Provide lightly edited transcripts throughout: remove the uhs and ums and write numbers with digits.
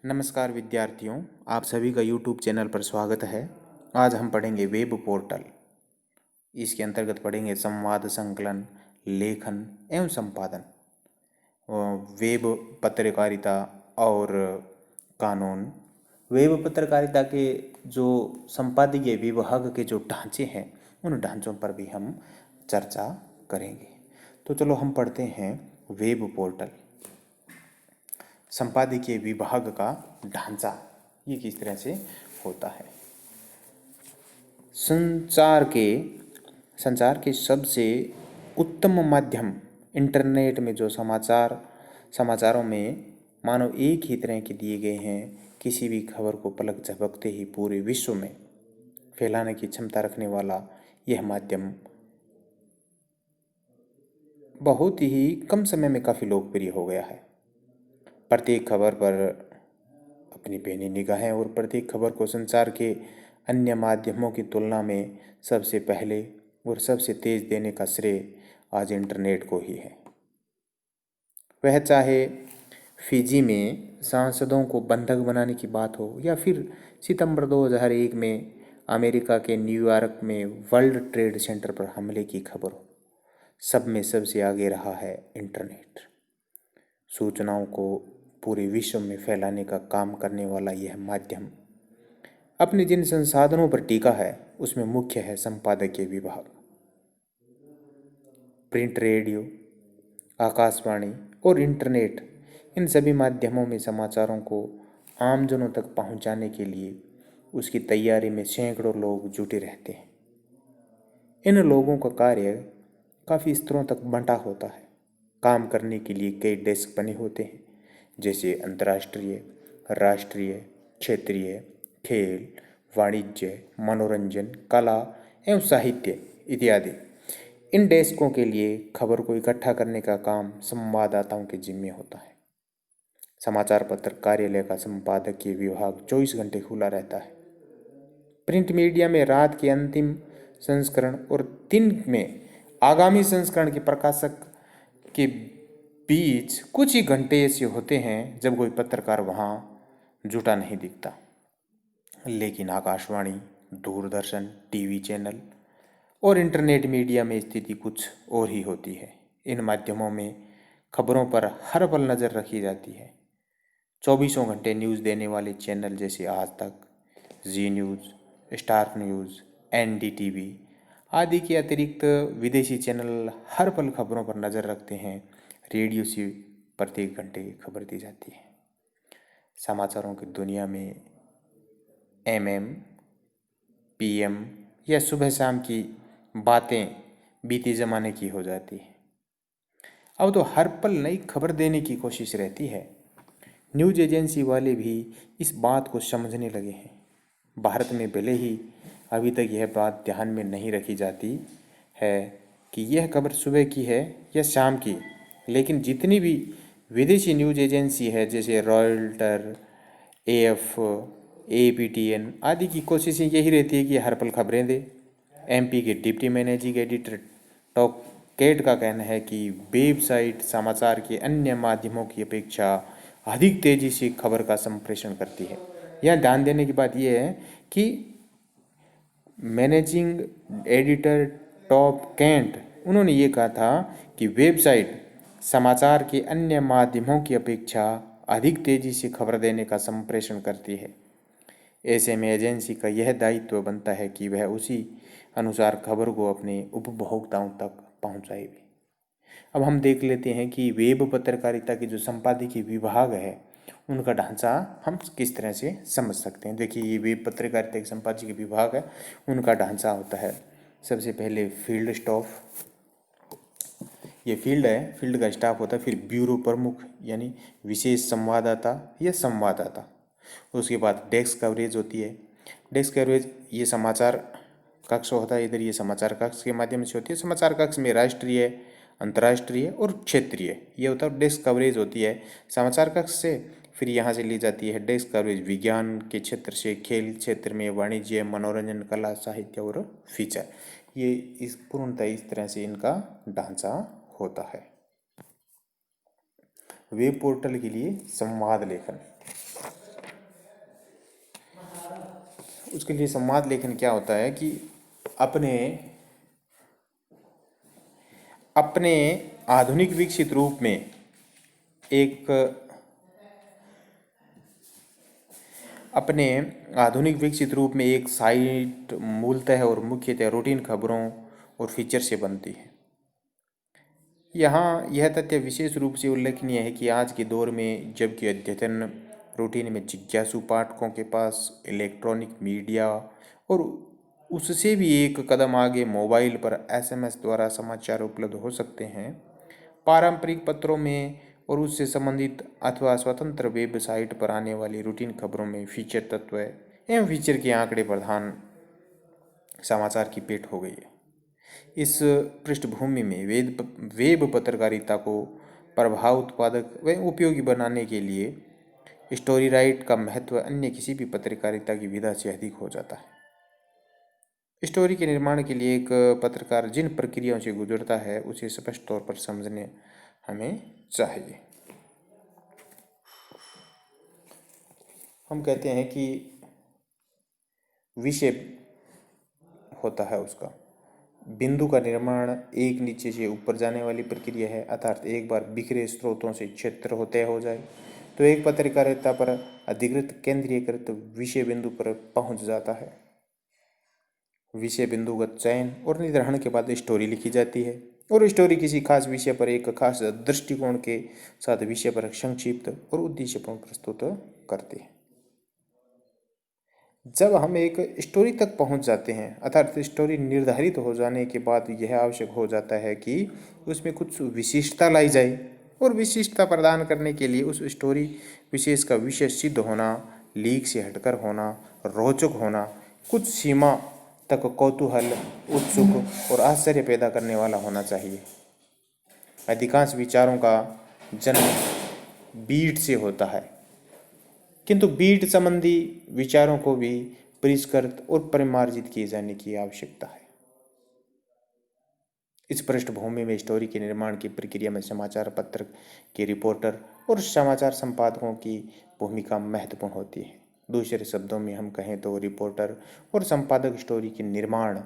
नमस्कार विद्यार्थियों, आप सभी का YouTube चैनल पर स्वागत है। आज हम पढ़ेंगे वेब पोर्टल। इसके अंतर्गत पढ़ेंगे संवाद, संकलन, लेखन एवं संपादन, वेब पत्रकारिता और कानून। वेब पत्रकारिता के जो संपादकीय विभाग के जो ढांचे हैं, उन ढांचों पर भी हम चर्चा करेंगे। तो चलो हम पढ़ते हैं वेब पोर्टल। संपादकीय विभाग का ढांचा ये किस तरह से होता है। संचार के सबसे उत्तम माध्यम इंटरनेट में जो समाचारों में मानो एक ही तरह के दिए गए हैं, किसी भी खबर को पलक झपकते ही पूरे विश्व में फैलाने की क्षमता रखने वाला यह माध्यम बहुत ही कम समय में काफ़ी लोकप्रिय हो गया है। प्रत्येक खबर पर अपनी पैनी निगाहें और प्रत्येक खबर को संचार के अन्य माध्यमों की तुलना में सबसे पहले और सबसे तेज देने का श्रेय आज इंटरनेट को ही है। वह चाहे फिजी में सांसदों को बंधक बनाने की बात हो या फिर सितंबर 2001 में अमेरिका के न्यूयॉर्क में वर्ल्ड ट्रेड सेंटर पर हमले की खबर हो, सब में सबसे आगे रहा है इंटरनेट। सूचनाओं को पूरे विश्व में फैलाने का काम करने वाला यह माध्यम अपने जिन संसाधनों पर टिका है उसमें मुख्य है संपादकीय विभाग। प्रिंट, रेडियो, आकाशवाणी और इंटरनेट, इन सभी माध्यमों में समाचारों को आमजनों तक पहुंचाने के लिए उसकी तैयारी में सैकड़ों लोग जुटे रहते हैं। इन लोगों का कार्य काफ़ी स्तरों तक बंटा होता है। काम करने के लिए कई डेस्क बने होते हैं, जैसे अंतर्राष्ट्रीय, राष्ट्रीय, क्षेत्रीय, खेल, वाणिज्य, मनोरंजन, कला एवं साहित्य इत्यादि। इन डेस्कों के लिए खबर को इकट्ठा करने का काम संवाददाताओं के जिम्मे होता है। समाचार पत्र कार्यालय का संपादकीय विभाग 24 घंटे खुला रहता है। प्रिंट मीडिया में रात के अंतिम संस्करण और दिन में आगामी संस्करण के प्रकाशक के बीच कुछ ही घंटे ऐसे होते हैं जब कोई पत्रकार वहाँ जुटा नहीं दिखता। लेकिन आकाशवाणी, दूरदर्शन, टीवी चैनल और इंटरनेट मीडिया में स्थिति कुछ और ही होती है। इन माध्यमों में खबरों पर हर पल नज़र रखी जाती है। 24 घंटे न्यूज़ देने वाले चैनल जैसे आज तक, जी न्यूज़, स्टार न्यूज़, NDTV आदि के अतिरिक्त विदेशी चैनल हर पल खबरों पर नज़र रखते हैं। रेडियो से प्रत्येक घंटे खबर दी जाती है। समाचारों की दुनिया में MM, PM या सुबह शाम की बातें बीते ज़माने की हो जाती है। अब तो हर पल नई खबर देने की कोशिश रहती है। न्यूज़ एजेंसी वाले भी इस बात को समझने लगे हैं। भारत में भले ही अभी तक यह बात ध्यान में नहीं रखी जाती है कि यह खबर सुबह की है या शाम की, लेकिन जितनी भी विदेशी न्यूज़ एजेंसी है जैसे रॉयटर, AF, APTN आदि की कोशिशें यही रहती है कि हर पल खबरें दे। MP के डिप्टी मैनेजिंग एडिटर टॉप केट का कहना है कि वेबसाइट समाचार के अन्य माध्यमों की अपेक्षा अधिक तेज़ी से खबर का संप्रेषण करती है। यहाँ ध्यान देने की बात यह है कि मैनेजिंग एडिटर टॉप केंट उन्होंने ये कहा था कि वेबसाइट समाचार के अन्य माध्यमों की अपेक्षा अधिक तेज़ी से खबर देने का संप्रेषण करती है। ऐसे में एजेंसी का यह दायित्व बनता है कि वह उसी अनुसार खबर को अपने उपभोक्ताओं तक पहुंचाए भी। अब हम देख लेते हैं कि वेब पत्रकारिता के जो संपादकीय विभाग है उनका ढांचा हम किस तरह से समझ सकते हैं। देखिए, ये वेब पत्रकारिता के संपादकीय विभाग है, उनका ढांचा होता है सबसे पहले फील्ड स्टाफ, ये फील्ड है, फील्ड का स्टाफ होता है। फिर ब्यूरो प्रमुख यानी विशेष संवाददाता या संवाददाता। उसके बाद डेस्क कवरेज होती है। डेस्क कवरेज ये समाचार कक्ष होता है, इधर ये समाचार कक्ष के माध्यम से होती है। समाचार कक्ष में राष्ट्रीय, अंतर्राष्ट्रीय और क्षेत्रीय ये होता है डेस्क कवरेज होती है समाचार कक्ष से। फिर यहाँ से ली जाती है डेस्क कवरेज विज्ञान के क्षेत्र से, खेल क्षेत्र में, वाणिज्य, मनोरंजन, कला, साहित्य और फीचर। ये इस पूर्णतः इस तरह से इनका ढांचा होता है। वेब पोर्टल के लिए संवाद लेखन। उसके लिए संवाद लेखन क्या होता है कि अपने अपने आधुनिक विकसित रूप में एक अपने आधुनिक विकसित रूप में एक साइट मूलतः और मुख्यतः रूटीन खबरों और फीचर से बनती है। यहाँ यह तथ्य विशेष रूप से उल्लेखनीय है कि आज के दौर में जबकि अद्यतन रूटीन में जिज्ञासु पाठकों के पास इलेक्ट्रॉनिक मीडिया और उससे भी एक कदम आगे मोबाइल पर एसएमएस द्वारा समाचार उपलब्ध हो सकते हैं, पारंपरिक पत्रों में और उससे संबंधित अथवा स्वतंत्र वेबसाइट पर आने वाली रूटीन खबरों में फीचर तत्व एवं फीचर के आंकड़े प्रधान समाचार की पेट हो गई है। इस पृष्ठभूमि में वेब पत्रकारिता को प्रभाव उत्पादक व उपयोगी बनाने के लिए स्टोरी राइट का महत्व अन्य किसी भी पत्रकारिता की विधा से अधिक हो जाता है। स्टोरी के निर्माण के लिए एक पत्रकार जिन प्रक्रियाओं से गुजरता है उसे स्पष्ट तौर पर समझने हमें चाहिए। हम कहते हैं कि विषय होता है उसका बिंदु का निर्माण एक नीचे से ऊपर जाने वाली प्रक्रिया है, अर्थात एक बार बिखरे स्रोतों से क्षेत्र होते हो जाए तो एक पत्रकारिता पर अधिकृत केंद्रीयकृत विषय बिंदु पर पहुंच जाता है। विषय बिंदुगत चयन और निर्धारण के बाद स्टोरी लिखी जाती है और स्टोरी किसी खास विषय पर एक खास दृष्टिकोण के साथ विषय पर संक्षिप्त और उद्देश्यपूर्ण प्रस्तुत करती है। जब हम एक स्टोरी तक पहुंच जाते हैं अर्थात स्टोरी निर्धारित हो जाने के बाद यह आवश्यक हो जाता है कि उसमें कुछ विशिष्टता लाई जाए और विशिष्टता प्रदान करने के लिए उस स्टोरी विशेष का विषय सिद्ध होना, लीक से हटकर होना, रोचक होना, कुछ सीमा तक कौतूहल, उत्सुक और आश्चर्य पैदा करने वाला होना चाहिए। अधिकांश विचारों का जन्म बीट से होता है, किंतु बीट संबंधी विचारों को भी परिष्कृत और परिमार्जित किए जाने की आवश्यकता है। इस पृष्ठभूमि में स्टोरी के निर्माण की प्रक्रिया में समाचार पत्र के रिपोर्टर और समाचार संपादकों की भूमिका महत्वपूर्ण होती है। दूसरे शब्दों में हम कहें तो रिपोर्टर और संपादक स्टोरी के निर्माण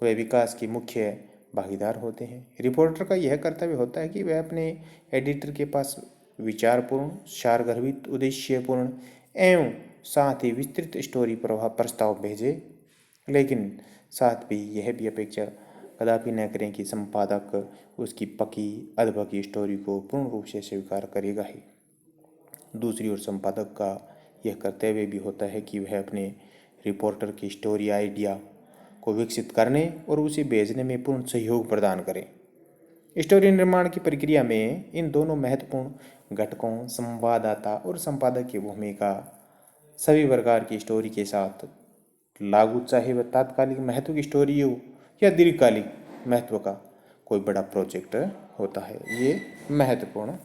व विकास की मुख्य भागीदार होते हैं। रिपोर्टर का यह कर्तव्य होता है कि वह अपने एडिटर के पास विचारपूर्ण, सारगर्भित, उद्देश्यपूर्ण एवं साथ ही विस्तृत स्टोरी प्रस्ताव भेजे, लेकिन साथ भी यह भी अपेक्षा कदापि न करें कि संपादक उसकी पकी अधपकी स्टोरी को पूर्ण रूप से स्वीकार करेगा ही। दूसरी ओर संपादक का यह कर्तव्य भी होता है कि वह अपने रिपोर्टर की स्टोरी आइडिया को विकसित करने और उसे भेजने में पूर्ण सहयोग प्रदान करें। स्टोरी निर्माण की प्रक्रिया में इन दोनों महत्वपूर्ण घटकों संवाददाता और संपादक की भूमिका सभी प्रकार की स्टोरी के साथ लागू, चाहे वह तात्कालिक महत्व की स्टोरी हो या दीर्घकालिक महत्व का कोई बड़ा प्रोजेक्ट होता है, ये महत्वपूर्ण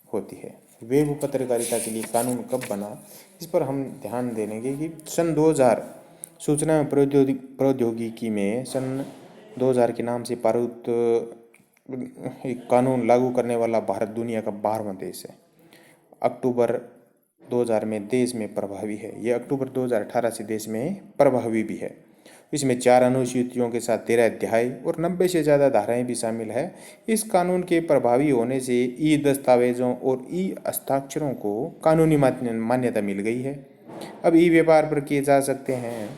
होती है। वेब पत्रकारिता के लिए कानून कब बना, इस पर हम ध्यान देंगे कि सन 2000 सूचना एवं प्रौद्योगिकी में सन 2000 के नाम से पारित एक कानून लागू करने वाला भारत दुनिया का 12वां देश है। अक्टूबर 2000 में देश में प्रभावी है। यह अक्टूबर 2018 से देश में प्रभावी भी है। इसमें 4 अनुसूचियों के साथ 13 अध्याय और 90 से ज़्यादा धाराएं भी शामिल है। इस कानून के प्रभावी होने से ई दस्तावेजों और ई हस्ताक्षरों को कानूनी मान्यता मिल गई है। अब ई व्यापार पर किए जा सकते हैं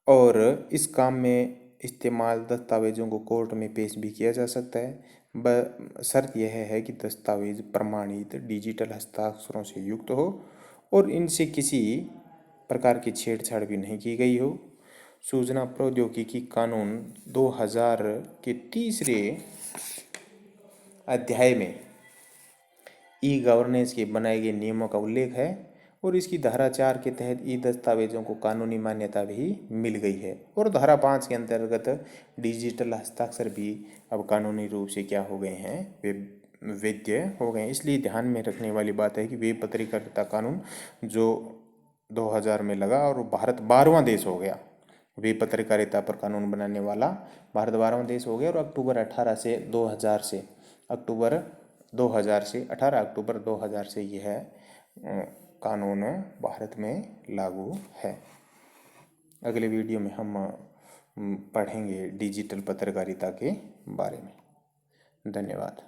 और इस काम में इस्तेमाल दस्तावेजों को कोर्ट में पेश भी किया जा सकता है। शर्त यह है कि दस्तावेज प्रमाणित डिजिटल हस्ताक्षरों से युक्त हो और इनसे किसी प्रकार की छेड़छाड़ भी नहीं की गई हो। सूचना प्रौद्योगिकी कानून 2000 के तीसरे अध्याय में ई गवर्नेंस के बनाए गए नियमों का उल्लेख है और इसकी धारा 4 के तहत ई दस्तावेजों को कानूनी मान्यता भी मिल गई है और धारा 5 के अंतर्गत डिजिटल हस्ताक्षर भी अब कानूनी रूप से क्या हो गए हैं, वे वैध हो गए हैं। इसलिए ध्यान में रखने वाली बात है कि वेब पत्रकारिता कानून जो 2000 में लगा और भारत 12वां देश हो गया। वेब पत्रकारिता पर कानून बनाने वाला भारत 12वां देश हो गया और अक्टूबर 18 से 2000 से अक्टूबर 2000 से 18 अक्टूबर 2000 से यह कानून भारत में लागू है। अगले वीडियो में हम पढ़ेंगे डिजिटल पत्रकारिता के बारे में। धन्यवाद।